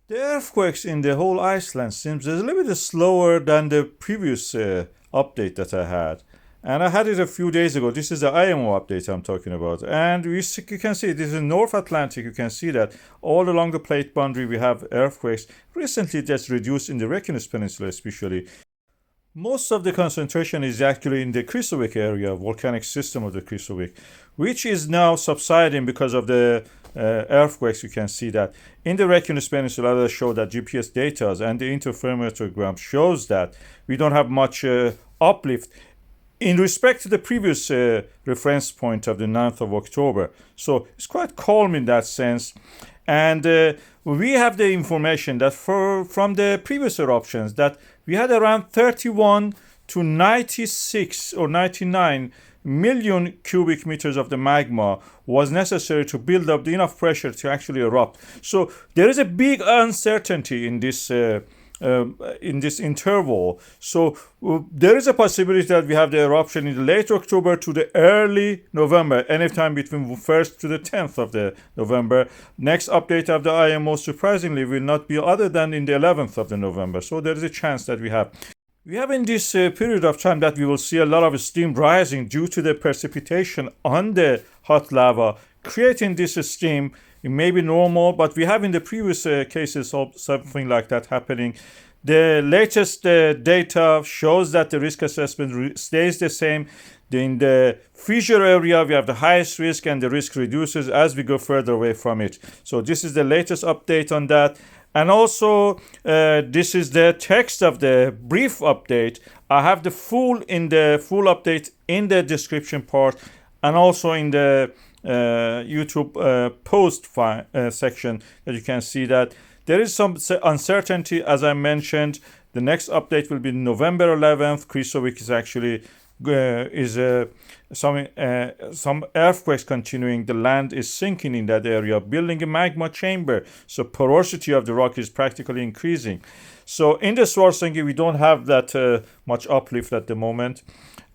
The earthquakes in the whole Iceland seems a little bit slower than the previous update that I had. And I had it a few days ago. This is the IMO update I'm talking about. And you can see this is North Atlantic. You can see that all along the plate boundary we have earthquakes. Recently that's reduced in the Reykjanes Peninsula especially. Most of the concentration is actually in the Krýsuvík area, volcanic system of the Krýsuvík, which is now subsiding because of the earthquakes. You can see that in the Reykjanes Peninsula, I show that GPS data and the interferometer shows that we don't have much uplift in respect to the previous reference point of the 9th of October. So it's quite calm in that sense. And we have the information that from the previous eruptions that we had around 31 to 96 or 99 million cubic meters of the magma was necessary to build up enough pressure to actually erupt. So there is a big uncertainty in this interval. So there is a possibility that we have the eruption in the late October to the early November, anytime between 1st to the 10th of the November. Next update of the IMO, surprisingly, will not be other than in the 11th of the November. So there is a chance that we have in this period of time that we will see a lot of steam rising due to the precipitation on the hot lava, creating this steam. It may be normal, but we have in the previous cases something like that happening. The latest data shows that the risk assessment stays the same. In the fissure area, we have the highest risk and the risk reduces as we go further away from it. So this is the latest update on that. And also, this is the text of the brief update. I have the full update in the description part and also in the YouTube post section that you can see that there is some uncertainty. As I mentioned, the next update will be November 11th. Krýsuvík is actually some earthquakes continuing. The land is sinking in that area, building a magma chamber. So porosity of the rock is practically increasing. So in the Svartsengi, we don't have that much uplift at the moment.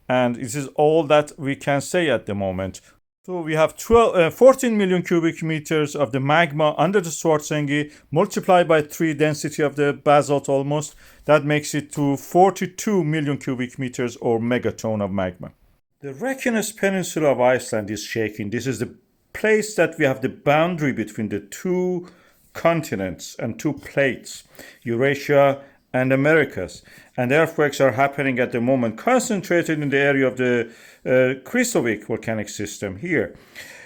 And this is all that we can say at the moment. So we have 14 million cubic meters of the magma under the Svartsengi, multiplied by 3 density of the basalt almost. That makes it to 42 million cubic meters or megaton of magma. The Reykjanes Peninsula of Iceland is shaking. This is the place that we have the boundary between the two continents and two plates, Eurasia and Americas. And earthquakes are happening at the moment, concentrated in the area of the Krýsuvík volcanic system here.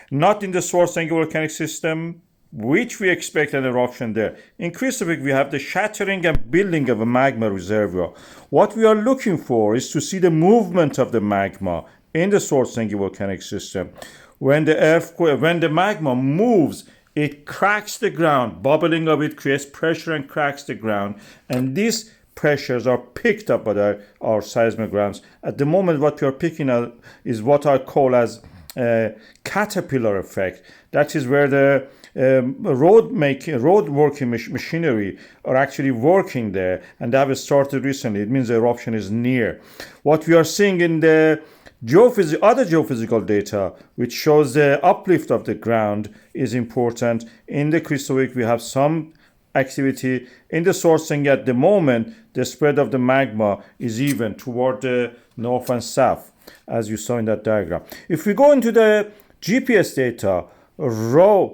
Not in the Svartsengi volcanic system, which we expect an eruption there. In Krýsuvík, we have the shattering and building of a magma reservoir. What we are looking for is to see the movement of the magma in the Svartsengi volcanic system. When the magma moves, it cracks the ground. Bubbling of it creates pressure and cracks the ground. And these pressures are picked up by our seismograms. At the moment, what we are picking up is what I call as caterpillar effect. That is where the road working machinery are actually working there, and they have started recently. It means the eruption is near. What we are seeing in the other geophysical data, which shows the uplift of the ground, is important. In the Krýsuvík, we have some activity. In the Svartsengi at the moment, the spread of the magma is even toward the north and south, as you saw in that diagram. If we go into the GPS data, raw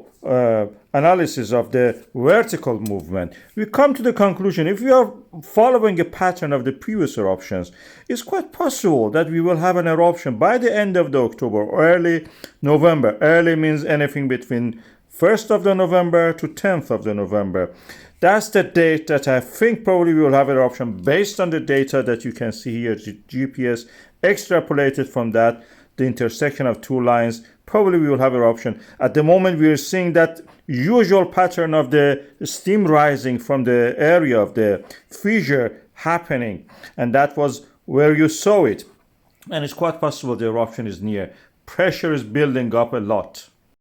analysis of the vertical movement, we come to the conclusion, if we are following a pattern of the previous eruptions, it's quite possible that we will have an eruption by the end of the October, early November. Early means anything between 1st of the November to 10th of the November. That's the date that I think probably we will have an eruption based on the data that you can see here, GPS extrapolated from that, the intersection of two lines. Probably we will have eruption. At the moment, we are seeing that usual pattern of the steam rising from the area of the fissure happening. And that was where you saw it. And it's quite possible the eruption is near. Pressure is building up a lot.